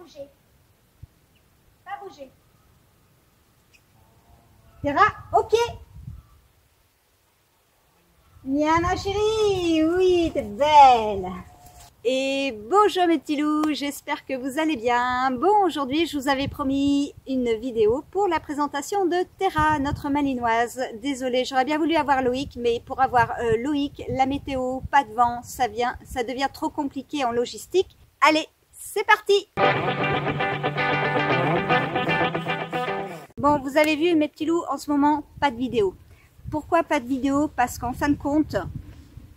bouger. Pas bouger. Terra, ok. Bien ma chérie, oui, t'es belle. Et bonjour mes petits loups, j'espère que vous allez bien. Bon, aujourd'hui je vous avais promis une vidéo pour la présentation de Terra, notre malinoise. Désolée, j'aurais bien voulu avoir Loïc, mais pour avoir Loïc, la météo, pas de vent, ça devient trop compliqué en logistique. Allez, c'est parti! Bon, vous avez vu mes petits loups, en ce moment, pas de vidéo. Pourquoi pas de vidéo? Parce qu'en fin de compte,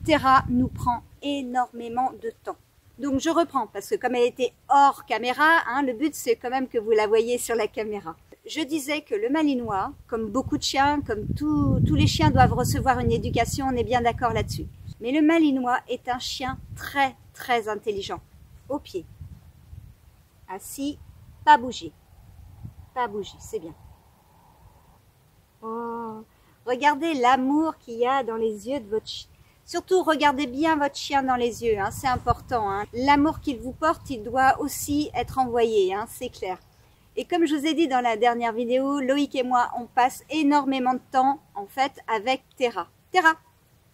Terra nous prend énormément de temps. Donc je reprends, parce que comme elle était hors caméra, hein, le but c'est quand même que vous la voyez sur la caméra. Je disais que le malinois, comme beaucoup de chiens, comme tous les chiens doivent recevoir une éducation, on est bien d'accord là-dessus. Mais le malinois est un chien très très intelligent. Au pied. Assis, pas bouger. Pas bouger, c'est bien. Oh, regardez l'amour qu'il y a dans les yeux de votre chien. Surtout, regardez bien votre chien dans les yeux, hein, c'est important. Hein. L'amour qu'il vous porte, il doit aussi être envoyé, hein, c'est clair. Et comme je vous ai dit dans la dernière vidéo, Loïc et moi, on passe énormément de temps, en fait, avec Terra. Terra,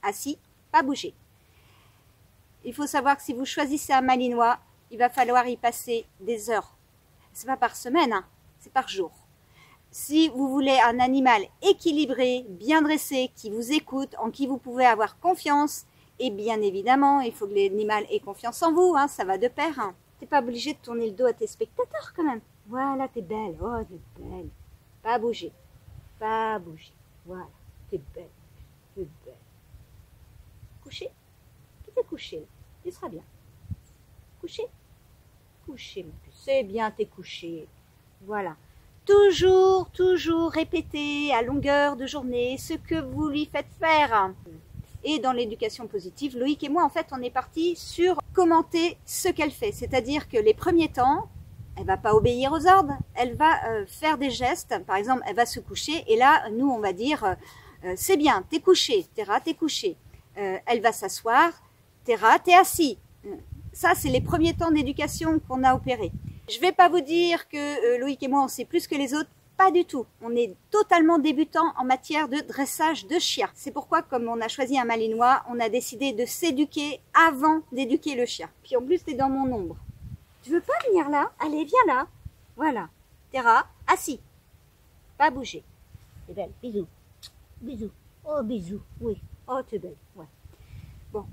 assis, pas bouger. Il faut savoir que si vous choisissez un malinois, il va falloir y passer des heures. C'est pas par semaine, hein, c'est par jour. Si vous voulez un animal équilibré, bien dressé, qui vous écoute, en qui vous pouvez avoir confiance, et bien évidemment, il faut que l'animal ait confiance en vous, hein, ça va de pair. Hein. T'es pas obligé de tourner le dos à tes spectateurs quand même. Voilà, t'es belle, oh t'es belle. Pas bouger, pas bouger. Voilà, t'es belle, t'es belle. Couché, tu t'es couché là, tu seras bien. Couché, couché, c'est bien, t'es couché. Voilà. Toujours répéter à longueur de journée ce que vous lui faites faire. Et dans l'éducation positive, Loïc et moi, en fait, on est parti sur commenter ce qu'elle fait. C'est-à-dire que les premiers temps, elle va pas obéir aux ordres, elle va faire des gestes. Par exemple, elle va se coucher et là, nous, on va dire, c'est bien, t'es couché, Terra, t'es couché. Elle va s'asseoir, Terra, t'es assis. Ça, c'est les premiers temps d'éducation qu'on a opérés. Je ne vais pas vous dire que Loïc et moi, on sait plus que les autres. Pas du tout. On est totalement débutants en matière de dressage de chiens. C'est pourquoi, comme on a choisi un malinois, on a décidé de s'éduquer avant d'éduquer le chien. Puis en plus, tu es dans mon ombre. Tu veux pas venir là? Allez, viens là. Voilà. Terra, assis. Pas bouger. T'es belle. Bisous. Bisous. Oh, bisous. Oui. Oh, t'es belle. Ouais. Bon.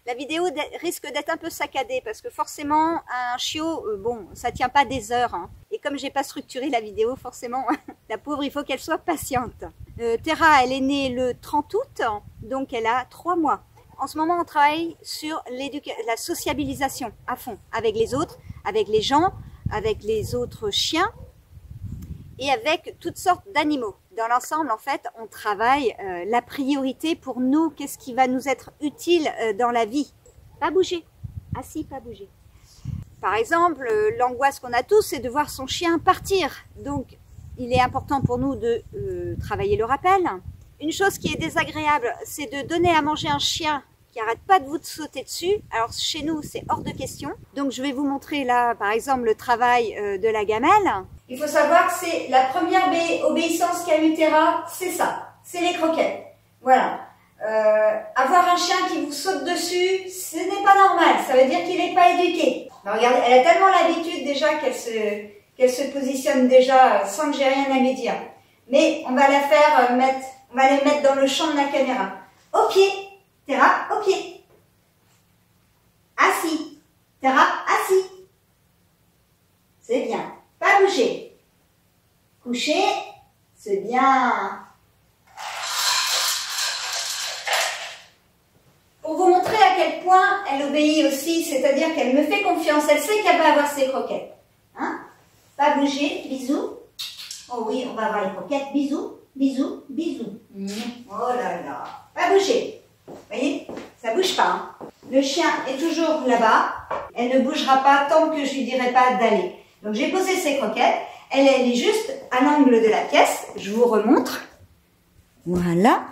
La vidéo risque d'être un peu saccadée parce que forcément, un chiot, bon, ça tient pas des heures. Hein. Et comme j'ai pas structuré la vidéo, forcément, la pauvre, il faut qu'elle soit patiente. Terra, elle est née le 30 août, donc elle a 3 mois. En ce moment, on travaille sur la sociabilisation à fond, avec les autres, avec les gens, avec les autres chiens et avec toutes sortes d'animaux. Dans l'ensemble, en fait, on travaille la priorité pour nous. Qu'est-ce qui va nous être utile dans la vie? Pas bouger. Assis, pas bouger. Par exemple, l'angoisse qu'on a tous, c'est de voir son chien partir. Donc, il est important pour nous de travailler le rappel. Une chose qui est désagréable, c'est de donner à manger un chien qui n'arrête pas de vous sauter dessus. Alors, chez nous, c'est hors de question. Donc, je vais vous montrer là, par exemple, le travail de la gamelle. Il faut savoir que c'est la première obéissance qu'a eu Terra, c'est ça, c'est les croquettes. Voilà. Avoir un chien qui vous saute dessus, ce n'est pas normal, ça veut dire qu'il n'est pas éduqué. Alors, regardez, elle a tellement l'habitude déjà qu'elle se positionne déjà sans que j'ai rien à lui dire. Mais on va la faire on va les mettre dans le champ de la caméra. Au pied, Terra, au pied. Assis, Terra, assis. C'est bien. Pas bouger. Coucher, c'est bien. Pour vous montrer à quel point elle obéit aussi, c'est-à-dire qu'elle me fait confiance, elle sait qu'elle va avoir ses croquettes. Hein? Pas bouger, bisous. Oh oui, on va avoir les croquettes, bisous, bisous, bisous. Oh là là. Pas bouger. Vous voyez, ça bouge pas. Hein? Le chien est toujours là-bas. Elle ne bougera pas tant que je lui dirai pas d'aller. Donc j'ai posé ses croquettes, elle est juste à l'angle de la pièce, je vous remontre. Voilà,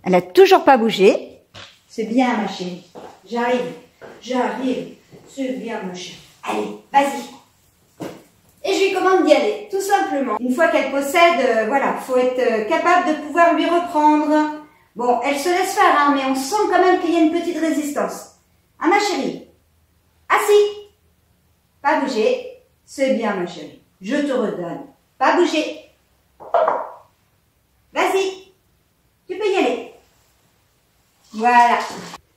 elle n'a toujours pas bougé. C'est bien ma chérie, j'arrive, c'est bien ma chérie. Allez, vas-y. Et je lui commande d'y aller, tout simplement. Une fois qu'elle possède, voilà, faut être capable de pouvoir lui reprendre. Bon, elle se laisse faire, hein, mais on sent quand même qu'il y a une petite résistance. Ah, ma chérie. Assis. Pas bouger. C'est bien, ma chérie. Je te redonne. Pas bouger. Vas-y. Tu peux y aller. Voilà.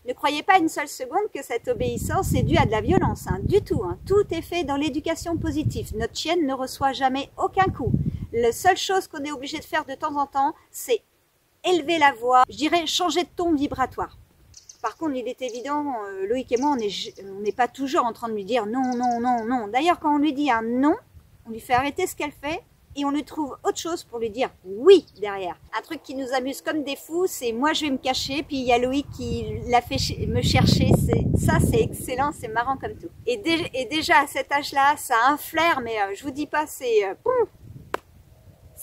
Ne croyez pas une seule seconde que cette obéissance est due à de la violence, hein, du tout. Hein. Tout est fait dans l'éducation positive. Notre chienne ne reçoit jamais aucun coup. La seule chose qu'on est obligé de faire de temps en temps, c'est élever la voix, je dirais changer de ton vibratoire. Par contre, il est évident, Loïc et moi, on n'est pas toujours en train de lui dire non, non, non, non. D'ailleurs, quand on lui dit un non, on lui fait arrêter ce qu'elle fait et on lui trouve autre chose pour lui dire oui derrière. Un truc qui nous amuse comme des fous, c'est moi je vais me cacher, puis il y a Loïc qui l'a fait me chercher. Ça, c'est excellent, c'est marrant comme tout. Et déjà à cet âge-là, ça a un flair, mais je vous dis pas, c'est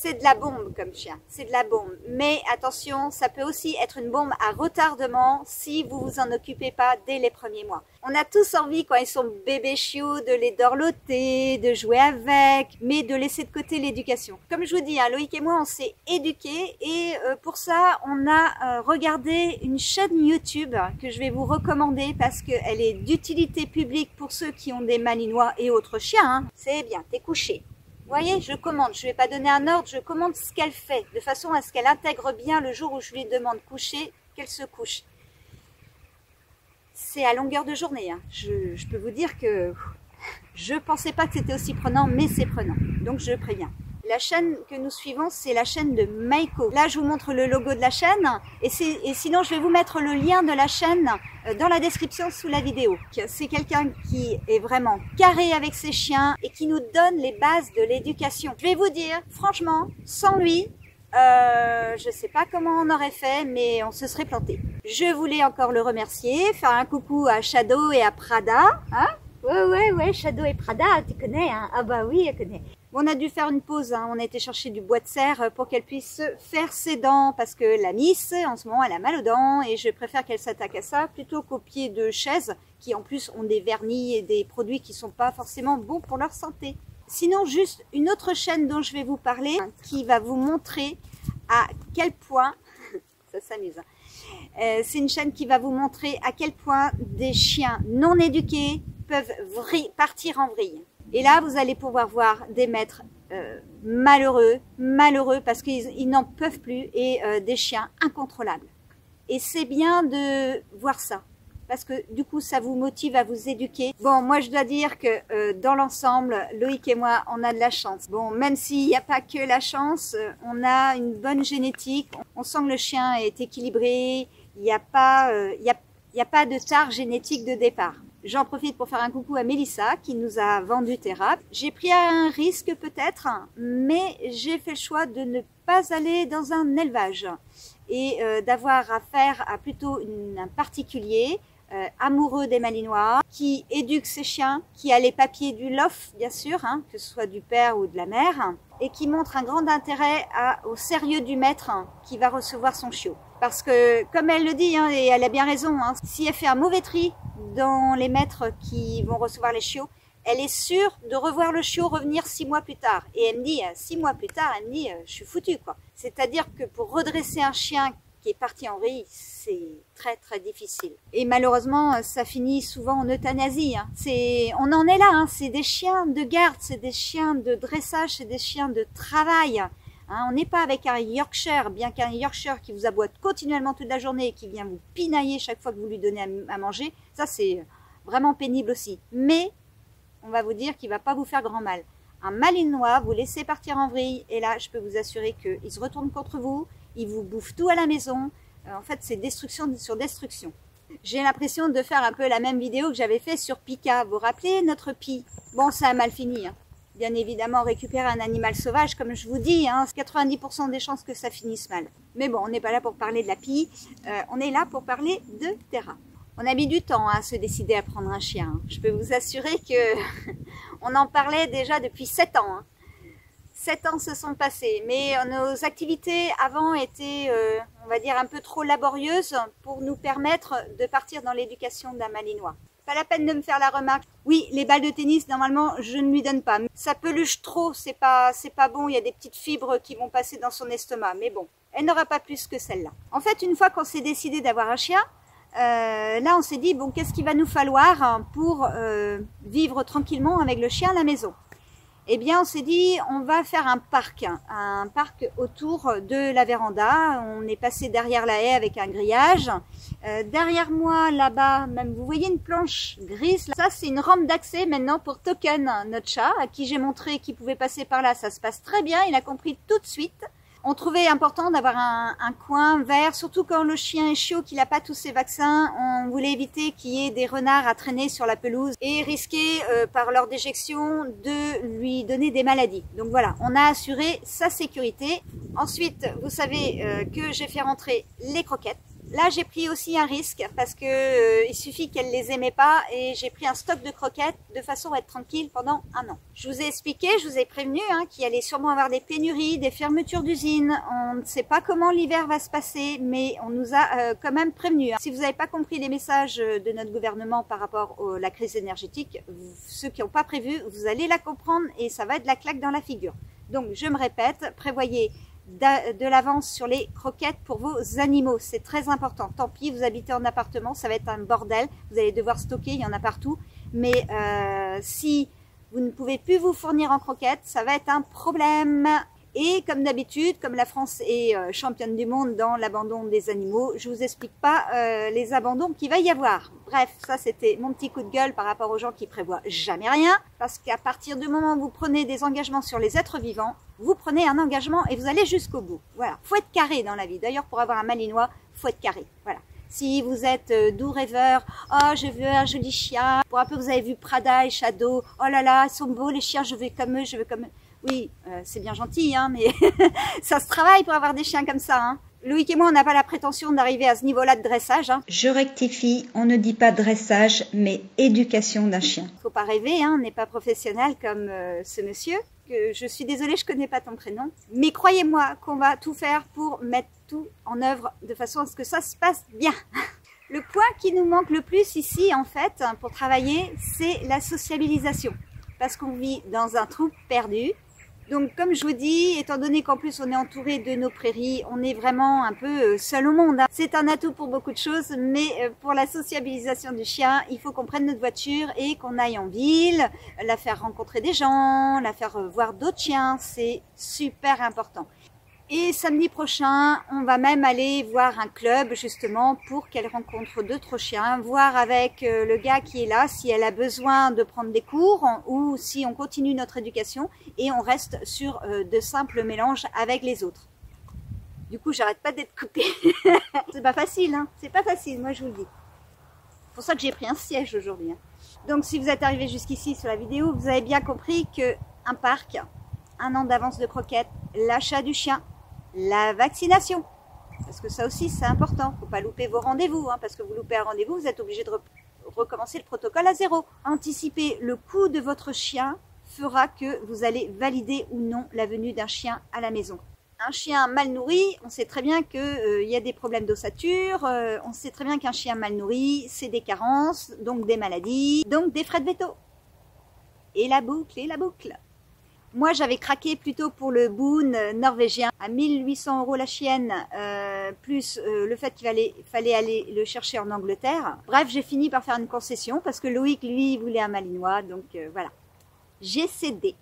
de la bombe comme chien, c'est de la bombe. Mais attention, ça peut aussi être une bombe à retardement si vous vous en occupez pas dès les premiers mois. On a tous envie quand ils sont bébés chiots de les dorloter, de jouer avec, mais de laisser de côté l'éducation. Comme je vous dis, hein, Loïc et moi on s'est éduqués et pour ça on a regardé une chaîne YouTube que je vais vous recommander parce qu'elle est d'utilité publique pour ceux qui ont des malinois et autres chiens. Hein. C'est bien, t'es couché. Vous voyez, je commande, je ne vais pas donner un ordre, je commande ce qu'elle fait, de façon à ce qu'elle intègre bien le jour où je lui demande coucher, qu'elle se couche. C'est à longueur de journée, hein. Je peux vous dire que je ne pensais pas que c'était aussi prenant, mais c'est prenant, donc je préviens. La chaîne que nous suivons, c'est la chaîne de Maiko. Là, je vous montre le logo de la chaîne et sinon, je vais vous mettre le lien de la chaîne dans la description sous la vidéo. C'est quelqu'un qui est vraiment carré avec ses chiens et qui nous donne les bases de l'éducation. Je vais vous dire, franchement, sans lui, je ne sais pas comment on aurait fait, mais on se serait planté. Je voulais encore le remercier, faire un coucou à Shadow et à Prada. Hein? Ouais, Shadow et Prada, tu connais, hein? Ah bah oui, elle connaît. On a dû faire une pause, hein. On a été chercher du bois de serre pour qu'elle puisse faire ses dents parce que la Miss, en ce moment, elle a mal aux dents et je préfère qu'elle s'attaque à ça plutôt qu'aux pieds de chaises qui en plus ont des vernis et des produits qui sont pas forcément bons pour leur santé. Sinon, juste une autre chaîne dont je vais vous parler qui va vous montrer à quel point, ça s'amuse, hein. C'est une chaîne qui va vous montrer à quel point des chiens non éduqués peuvent partir en vrille. Et là, vous allez pouvoir voir des maîtres malheureux parce qu'ils n'en peuvent plus et des chiens incontrôlables. Et c'est bien de voir ça, parce que du coup, ça vous motive à vous éduquer. Bon, moi, je dois dire que dans l'ensemble, Loïc et moi, on a de la chance. Bon, même s'il n'y a pas que la chance, on a une bonne génétique. On sent que le chien est équilibré. Il n'y a pas de tare génétique de départ. J'en profite pour faire un coucou à Mélissa qui nous a vendu Terra. J'ai pris un risque peut-être, mais j'ai fait le choix de ne pas aller dans un élevage et d'avoir affaire à plutôt un particulier amoureux des malinois, qui éduque ses chiens, qui a les papiers du LOF bien sûr, hein, que ce soit du père ou de la mère, et qui montre un grand intérêt au sérieux du maître qui va recevoir son chiot. Parce que, comme elle le dit, hein, et elle a bien raison, hein, si elle fait un mauvais tri dans les maîtres qui vont recevoir les chiots, elle est sûre de revoir le chiot revenir 6 mois plus tard. Et elle me dit, 6 mois plus tard, elle me dit, je suis foutue, quoi. C'est-à-dire que pour redresser un chien qui est parti en vrille, c'est très très difficile. Et malheureusement, ça finit souvent en euthanasie. Hein. On en est là, hein. C'est des chiens de garde, c'est des chiens de dressage, c'est des chiens de travail. Hein, on n'est pas avec un Yorkshire, bien qu'un Yorkshire qui vous aboie continuellement toute la journée et qui vient vous pinailler chaque fois que vous lui donnez à manger. Ça, c'est vraiment pénible aussi. Mais on va vous dire qu'il ne va pas vous faire grand mal. Un malinois, vous laissez partir en vrille et là, je peux vous assurer qu'il se retourne contre vous, il vous bouffe tout à la maison. En fait, c'est destruction sur destruction. J'ai l'impression de faire un peu la même vidéo que j'avais fait sur Pika. Vous vous rappelez notre Pi? Bon, ça a mal fini. Hein. Bien évidemment, récupérer un animal sauvage, comme je vous dis, hein, 90% des chances que ça finisse mal. Mais bon, on n'est pas là pour parler de la Pi, on est là pour parler de Terra. On a mis du temps à se décider à prendre un chien. Hein. Je peux vous assurer que on en parlait déjà depuis 7 ans. Hein. 7 ans se sont passés, mais nos activités avant étaient, on va dire, un peu trop laborieuses pour nous permettre de partir dans l'éducation d'un malinois. Pas la peine de me faire la remarque. Oui, les balles de tennis, normalement, je ne lui donne pas. Ça peluche trop, c'est pas bon. Il y a des petites fibres qui vont passer dans son estomac. Mais bon, elle n'aura pas plus que celle-là. En fait, une fois qu'on s'est décidé d'avoir un chien, là, on s'est dit, bon, qu'est-ce qu'il va nous falloir pour vivre tranquillement avec le chien à la maison? Eh bien, on s'est dit, on va faire un parc autour de la véranda. On est passé derrière la haie avec un grillage. Derrière moi, là-bas, même vous voyez une planche grise. Ça, c'est une rampe d'accès maintenant pour Token, notre chat, à qui j'ai montré qu'il pouvait passer par là. Ça se passe très bien, il a compris tout de suite. On trouvait important d'avoir un coin vert, surtout quand le chien est chiot, qu'il n'a pas tous ses vaccins. On voulait éviter qu'il y ait des renards à traîner sur la pelouse et risquer par leur déjection de lui donner des maladies. Donc voilà, on a assuré sa sécurité. Ensuite, vous savez que j'ai fait rentrer les croquettes. Là, j'ai pris aussi un risque parce que il suffit qu'elle les aimait pas et j'ai pris un stock de croquettes de façon à être tranquille pendant un an. Je vous ai expliqué, je vous ai prévenu qu'il allait sûrement avoir des pénuries, des fermetures d'usines. On ne sait pas comment l'hiver va se passer, mais on nous a quand même prévenu. Si vous n'avez pas compris les messages de notre gouvernement par rapport à la crise énergétique, ceux qui n'ont pas prévu, vous allez la comprendre et ça va être la claque dans la figure. Donc, je me répète, prévoyez de l'avance sur les croquettes pour vos animaux, c'est très important. Tant pis, vous habitez en appartement, ça va être un bordel, vous allez devoir stocker, il y en a partout, mais si vous ne pouvez plus vous fournir en croquettes, ça va être un problème. Et comme d'habitude, comme la France est championne du monde dans l'abandon des animaux, je vous explique pas les abandons qu'il va y avoir. Bref, ça c'était mon petit coup de gueule par rapport aux gens qui prévoient jamais rien, parce qu'à partir du moment où vous prenez des engagements sur les êtres vivants, vous prenez un engagement et vous allez jusqu'au bout. Voilà, faut être carré dans la vie. D'ailleurs, pour avoir un malinois, faut être carré. Voilà. Si vous êtes doux rêveur, oh je veux un joli chien. Pour un peu, vous avez vu Prada et Shadow. Oh là là, ils sont beaux les chiens, je veux comme eux, je veux comme eux. Oui, c'est bien gentil, mais ça se travaille pour avoir des chiens comme ça. Loïc et moi, on n'a pas la prétention d'arriver à ce niveau-là de dressage. Je rectifie, on ne dit pas dressage, mais éducation d'un chien. Faut pas rêver, on n'est pas professionnel comme ce monsieur. Que je suis désolée, je connais pas ton prénom. Mais croyez-moi qu'on va tout faire pour mettre tout en œuvre de façon à ce que ça se passe bien. Le point qui nous manque le plus ici, en fait, pour travailler, c'est la sociabilisation. Parce qu'on vit dans un trou perdu. Donc, comme je vous dis, étant donné qu'en plus on est entouré de nos prairies, on est vraiment un peu seul au monde. C'est un atout pour beaucoup de choses, mais pour la sociabilisation du chien, il faut qu'on prenne notre voiture et qu'on aille en ville, la faire rencontrer des gens, la faire voir d'autres chiens, c'est super important. Et samedi prochain, on va même aller voir un club justement pour qu'elle rencontre d'autres chiens, voir avec le gars qui est là si elle a besoin de prendre des cours ou si on continue notre éducation et on reste sur de simples mélanges avec les autres. Du coup, j'arrête pas d'être coupée. C'est pas facile, c'est pas facile, moi je vous le dis. C'est pour ça que j'ai pris un siège aujourd'hui. Donc si vous êtes arrivé jusqu'ici sur la vidéo, vous avez bien compris que un parc, un an d'avance de croquettes, l'achat du chien, la vaccination, parce que ça aussi c'est important, faut pas louper vos rendez-vous, parce que vous loupez un rendez-vous, vous êtes obligé de recommencer le protocole à zéro. Anticiper le coût de votre chien fera que vous allez valider ou non la venue d'un chien à la maison. Un chien mal nourri, on sait très bien qu'il y a des problèmes d'ossature, on sait très bien qu'un chien mal nourri, c'est des carences, donc des maladies, donc des frais de veto. Et la boucle. Moi, j'avais craqué plutôt pour le Boone norvégien à 1800 € la chienne, plus le fait qu'il fallait aller le chercher en Angleterre. Bref, j'ai fini par faire une concession parce que Loïc, lui, voulait un malinois. Donc voilà, j'ai cédé.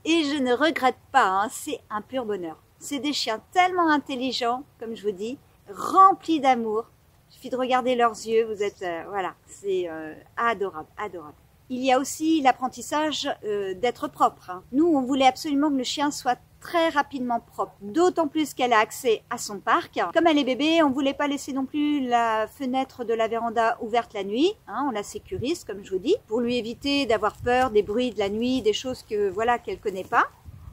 Et je ne regrette pas, c'est un pur bonheur. C'est des chiens tellement intelligents, comme je vous dis, remplis d'amour. Il suffit de regarder leurs yeux, vous êtes, voilà, c'est adorable, adorable. Il y a aussi l'apprentissage d'être propre. Nous, on voulait absolument que le chien soit très rapidement propre, d'autant plus qu'elle a accès à son parc. Comme elle est bébé, on voulait pas laisser non plus la fenêtre de la véranda ouverte la nuit. On la sécurise, comme je vous dis, pour lui éviter d'avoir peur des bruits de la nuit, des choses que voilà qu'elle connaît pas.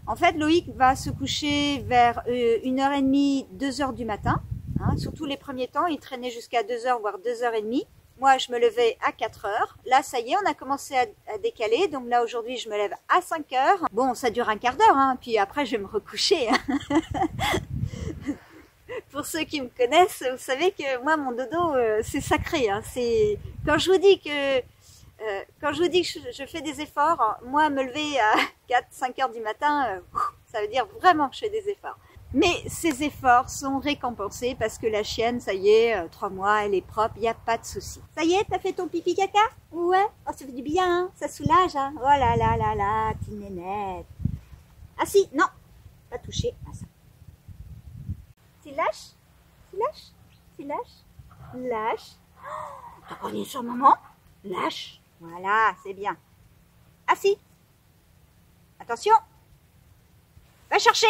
En fait, Loïc va se coucher vers 1h30, 2h du matin. Surtout les premiers temps, il traînait jusqu'à 2h, voire 2h30. Moi, je me levais à 4h. Là, ça y est, on a commencé à décaler. Donc là, aujourd'hui, je me lève à 5h. Bon, ça dure un quart d'heure, puis après, je vais me recoucher. Pour ceux qui me connaissent, vous savez que moi, mon dodo, c'est sacré. Hein. C'est quand je vous dis que je fais des efforts, moi, me lever à 4-5 heures du matin, ça veut dire vraiment que je fais des efforts. Mais ces efforts sont récompensés parce que la chienne, ça y est, 3 mois, elle est propre, il n'y a pas de souci. Ça y est, t'as fait ton pipi caca? Ouais. Oh, ça fait du bien, hein, ça soulage. Hein. Oh là là là là, petite nénette. Ah si, non, pas touché à ça. Tu lâches? Tu lâches? Tu lâches? Lâche. Oh, t'as pris sur maman? Lâche. Voilà, c'est bien. Assis. Attention. Va chercher.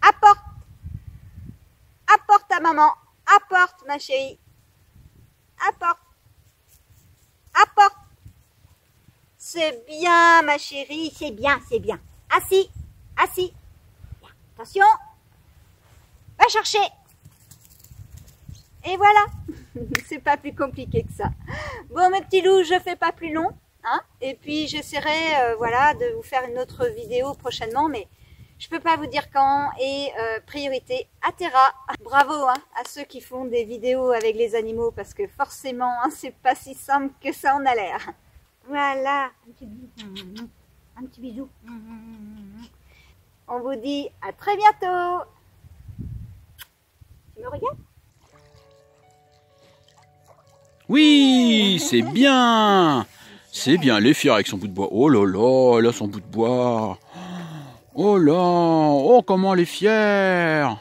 Apporte. Apporte à maman. Apporte, ma chérie. Apporte. Apporte. C'est bien, ma chérie. C'est bien, c'est bien. Assis. Assis. Attention. Va chercher. Et voilà. C'est pas plus compliqué que ça. Bon, mes petits loups, je fais pas plus long. Hein, et puis, j'essaierai voilà, de vous faire une autre vidéo prochainement. Mais je peux pas vous dire quand. Et priorité à Terra. Bravo hein, à ceux qui font des vidéos avec les animaux. Parce que forcément, hein, c'est pas si simple que ça en a l'air. Voilà. Un petit bisou. Un petit bisou. On vous dit à très bientôt. Tu me regardes? Oui, c'est bien. C'est bien, elle est fière avec son bout de bois. Oh là là, elle a son bout de bois. Oh là, oh comment elle est fière.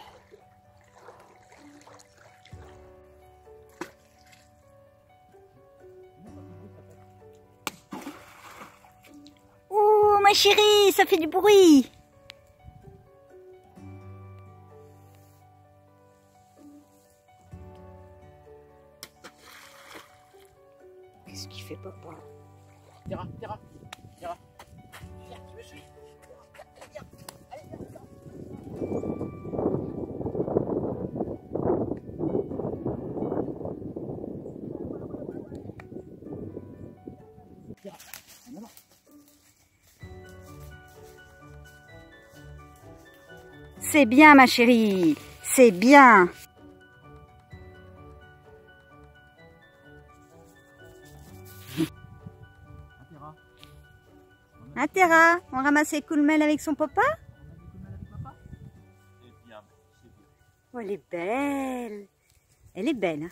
Oh ma chérie, ça fait du bruit. Qu'est-ce qu'il fait papa? Terra, Terra, Terra. Viens, tu me suis. Viens, allez, viens, viens. C'est bien ma chérie, c'est bien. Ah Terra, on ramasse les coulmelles avec son papa? Oh elle est belle. Elle est belle. Hein.